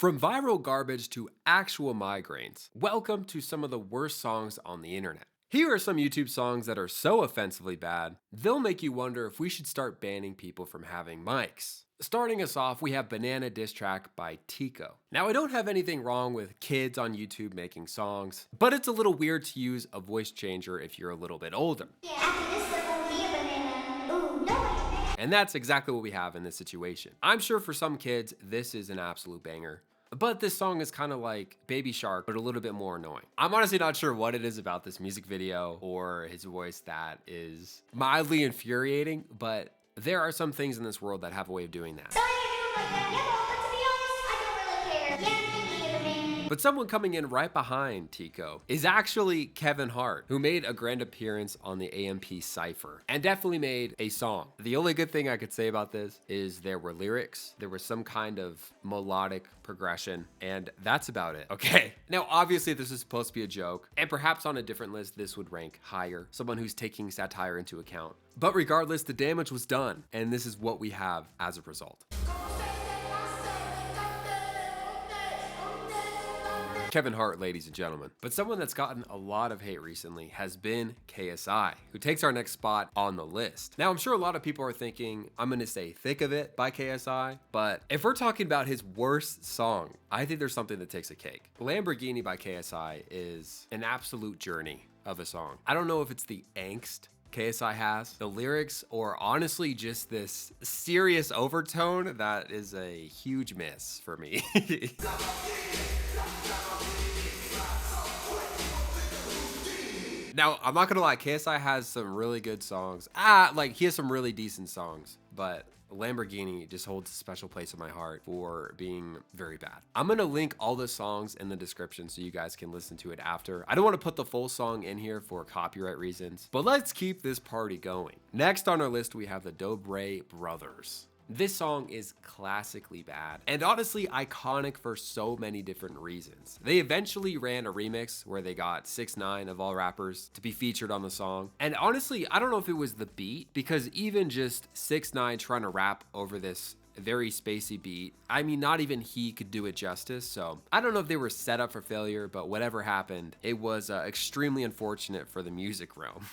From viral garbage to actual migraines, welcome to some of the worst songs on the internet. Here are some YouTube songs that are so offensively bad, they'll make you wonder if we should start banning people from having mics. Starting us off, we have Banana Diss Track by Tiko. Now, I don't have anything wrong with kids on YouTube making songs, but it's a little weird to use a voice changer if you're a little bit older. And that's exactly what we have in this situation. I'm sure for some kids, this is an absolute banger. But this song is kind of like Baby Shark, but a little bit more annoying. I'm honestly not sure what it is about this music video or his voice that is mildly infuriating, but there are some things in this world that have a way of doing that. But someone coming in right behind Tiko is actually Kevin Hart, who made a grand appearance on the AMP Cypher and definitely made a song. The only good thing I could say about this is there were lyrics, there was some kind of melodic progression, and that's about it, okay? Now, obviously this is supposed to be a joke, and perhaps on a different list, this would rank higher, someone who's taking satire into account. But regardless, the damage was done, and this is what we have as a result. Kevin Hart, ladies and gentlemen. But someone that's gotten a lot of hate recently has been KSI, who takes our next spot on the list. Now, I'm sure a lot of people are thinking, I'm gonna say Thick of It by KSI, but if we're talking about his worst song, I think there's something that takes a cake. Lamborghini by KSI is an absolute journey of a song. I don't know if it's the angst KSI has, the lyrics, or honestly just this serious overtone that is a huge miss for me. Now, I'm not gonna lie, KSI has some really good songs. He has some really decent songs, but Lamborghini just holds a special place in my heart for being very bad. I'm gonna link all the songs in the description so you guys can listen to it after. I don't wanna put the full song in here for copyright reasons, but let's keep this party going. Next on our list, we have the Dobre Brothers. This song is classically bad and honestly iconic for so many different reasons. They eventually ran a remix where they got 6ix9ine of all rappers to be featured on the song. And honestly, I don't know if it was the beat, because even just 6ix9ine trying to rap over this very spacey beat, I mean, not even he could do it justice. So I don't know if they were set up for failure, but whatever happened, it was extremely unfortunate for the music realm.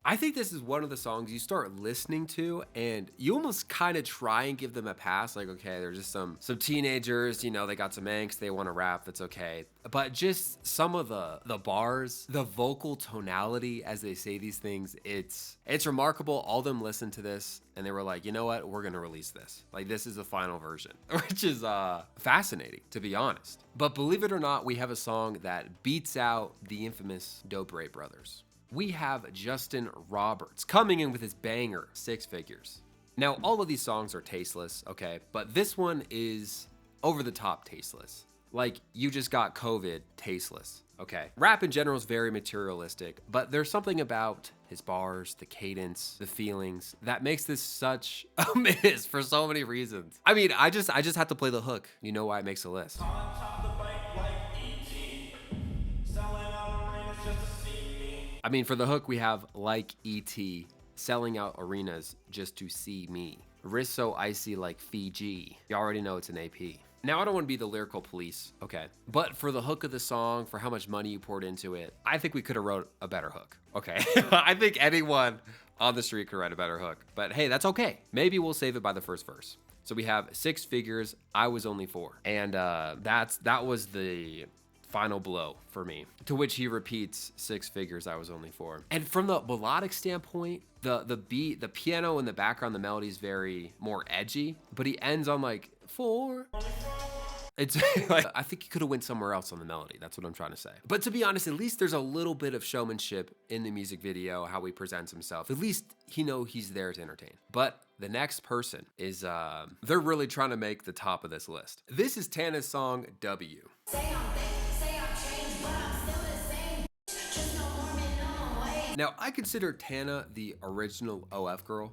I think this is one of the songs you start listening to and you almost kind of try and give them a pass. Like, okay, they're just some teenagers, you know, they got some angst, they want to rap, that's okay. But just some of the bars, the vocal tonality as they say these things, it's remarkable. All of them listened to this and they were like, you know what, we're gonna release this. Like, this is the final version, which is fascinating, to be honest. But believe it or not, we have a song that beats out the infamous Dobre Brothers. We have Justin Roberts coming in with his banger, 6 Figures. Now, all of these songs are tasteless, okay? But this one is over the top tasteless. Like, you just got COVID tasteless, okay? Rap in general is very materialistic, but there's something about his bars, the cadence, the feelings that makes this such a miss for so many reasons. I mean, I just have to play the hook. You know why it makes a list. I mean, for the hook, we have like E.T. selling out arenas just to see me. Wrist so icy like Fiji. You already know it's an AP. Now, I don't want to be the lyrical police, okay? But for the hook of the song, for how much money you poured into it, I think we could have wrote a better hook, okay? I think anyone on the street could write a better hook. But hey, that's okay. Maybe we'll save it by the first verse. So we have 6 Figures, I was only 4. And that was the final blow for me, to which he repeats 6 Figures, I was only 4. And from the melodic standpoint, the beat, the piano in the background, the melody is very more edgy, but he ends on like 4. It's like, I think he could have went somewhere else on the melody. That's what I'm trying to say. But to be honest, at least there's a little bit of showmanship in the music video, how he presents himself. At least he knows he's there to entertain. But the next person is, they're really trying to make the top of this list. This is Tana's song, W. Now, I consider Tana the original OF girl,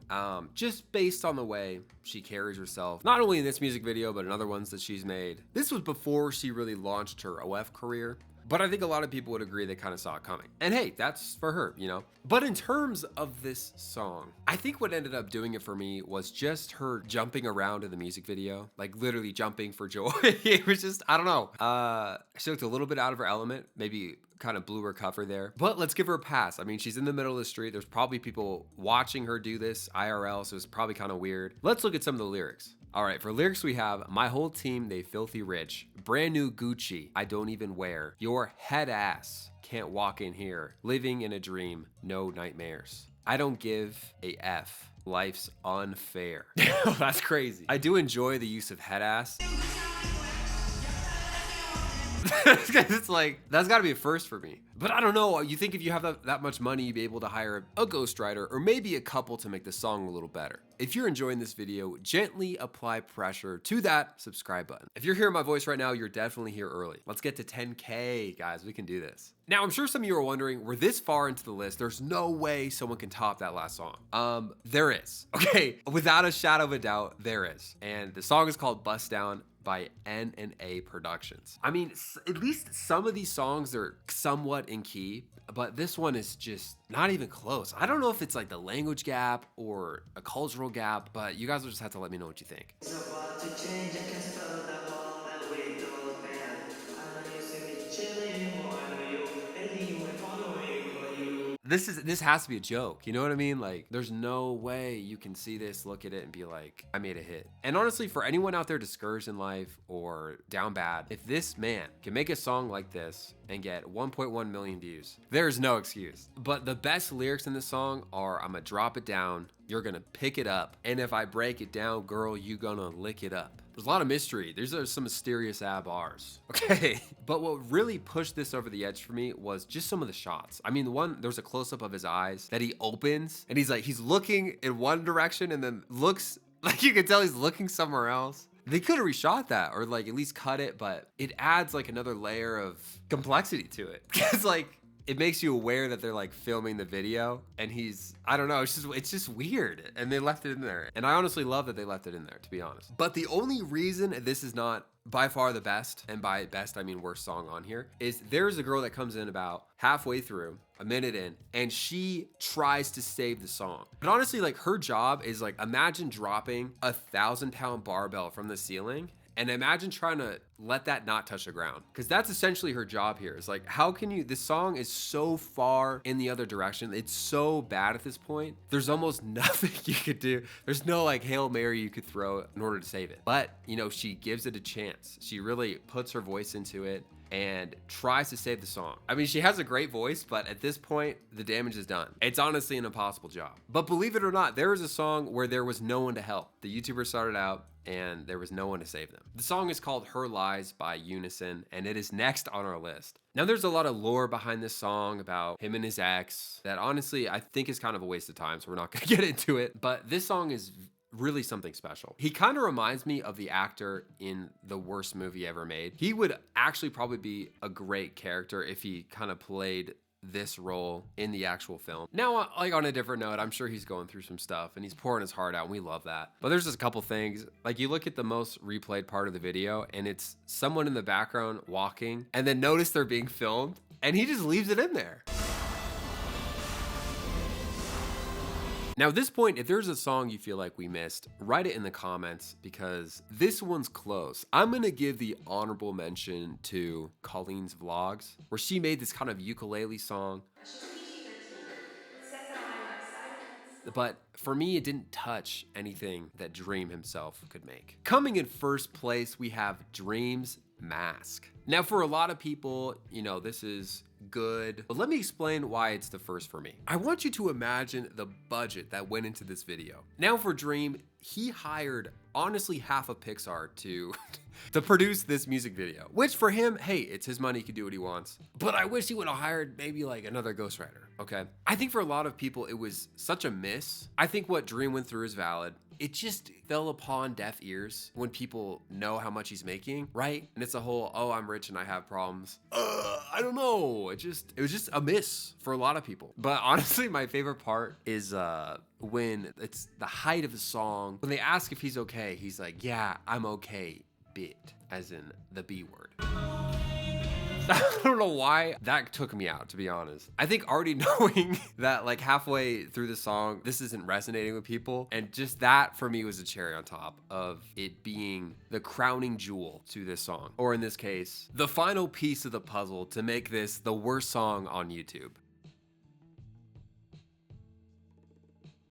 just based on the way she carries herself, not only in this music video, but in other ones that she's made. This was before she really launched her OF career, but I think a lot of people would agree they kind of saw it coming. And hey, that's for her, you know? But in terms of this song, I think what ended up doing it for me was just her jumping around in the music video, like literally jumping for joy. It was just, I don't know. She looked a little bit out of her element, maybe kind of blew her cover there, but let's give her a pass. I mean, she's in the middle of the street. There's probably people watching her do this IRL, so it's probably kind of weird. Let's look at some of the lyrics. All right, for lyrics we have, my whole team, they filthy rich. Brand new Gucci, I don't even wear. Your head ass, can't walk in here. Living in a dream, no nightmares. I don't give a F, life's unfair. That's crazy. I do enjoy the use of head ass. It's like, that's gotta be a first for me. But I don't know, you think if you have that much money, you'd be able to hire a ghostwriter or maybe a couple to make the song a little better. If you're enjoying this video, gently apply pressure to that subscribe button. If you're hearing my voice right now, you're definitely here early. Let's get to 10K, guys, we can do this. Now, I'm sure some of you are wondering, we're this far into the list, there's no way someone can top that last song. There is, okay? Without a shadow of a doubt, there is. And the song is called Bust Down by N&A Productions. I mean, at least some of these songs are somewhat in key, but this one is just not even close. I don't know if it's like the language gap or a cultural gap, but you guys will just have to let me know what you think. This has to be a joke, you know what I mean? Like, there's no way you can see this, look at it, and be like, I made a hit. And honestly, for anyone out there discouraged in life or down bad, if this man can make a song like this and get 1.1 million views, there's no excuse. But the best lyrics in this song are, I'm gonna drop it down, you're gonna pick it up, and if I break it down, girl, you gonna lick it up. There's a lot of mystery. There's some mysterious bars. Okay. But what really pushed this over the edge for me was just some of the shots. I mean, there's a close-up of his eyes that he opens and he's looking in one direction and then looks like you can tell he's looking somewhere else. They could have reshot that or like at least cut it, but it adds like another layer of complexity to it. It's like, it makes you aware that they're like filming the video and I don't know, it's just weird. And they left it in there. And I honestly love that they left it in there, to be honest. But the only reason this is not by far the best, and by best I mean worst song on here, is there's a girl that comes in about halfway through, a minute in, and she tries to save the song. But honestly, like her job is like, imagine dropping a 1,000-pound barbell from the ceiling and imagine trying to let that not touch the ground. Because that's essentially her job here. It's like, how can you, this song is so far in the other direction. It's so bad at this point. There's almost nothing you could do. There's no like Hail Mary you could throw in order to save it. But, you know, she gives it a chance. She really puts her voice into it and tries to save the song. I mean, she has a great voice, but at this point, the damage is done. It's honestly an impossible job. But believe it or not, there was a song where there was no one to help. The YouTuber started out and there was no one to save them. The song is called Her Lies by Unison, and it is next on our list. Now, there's a lot of lore behind this song about him and his ex that honestly, I think is kind of a waste of time, so we're not gonna get into it. But this song is really something special. He kind of reminds me of the actor in the worst movie ever made. He would actually probably be a great character if he kind of played this role in the actual film. Now, like on a different note, I'm sure he's going through some stuff and he's pouring his heart out and we love that. But there's just a couple things, like you look at the most replayed part of the video and it's someone in the background walking and then notice they're being filmed and he just leaves it in there. Now at this point, if there's a song you feel like we missed, write it in the comments because this one's close. I'm gonna give the honorable mention to Colleen's Vlogs, where she made this kind of ukulele song. But for me, it didn't touch anything that Dream himself could make. Coming in first place, we have Dream's Mask. Now for a lot of people, you know, this is good, but let me explain why it's the first for me. I want you to imagine the budget that went into this video. Now for Dream, he hired honestly half of Pixar to produce this music video, which for him, hey, it's his money, he can do what he wants. But I wish he would have hired maybe like another ghostwriter, okay? I think for a lot of people, it was such a miss. I think what Dream went through is valid. It just fell upon deaf ears when people know how much he's making, right? And it's a whole, oh, I'm rich and I have problems. I don't know. It was just a miss for a lot of people. But honestly, my favorite part is when it's the height of the song. When they ask if he's okay, he's like, yeah, I'm okay, bit, as in the B word. I don't know why that took me out, to be honest. I think already knowing that like halfway through the song, this isn't resonating with people. And just that for me was a cherry on top of it being the crowning jewel to this song. Or in this case, the final piece of the puzzle to make this the worst song on YouTube.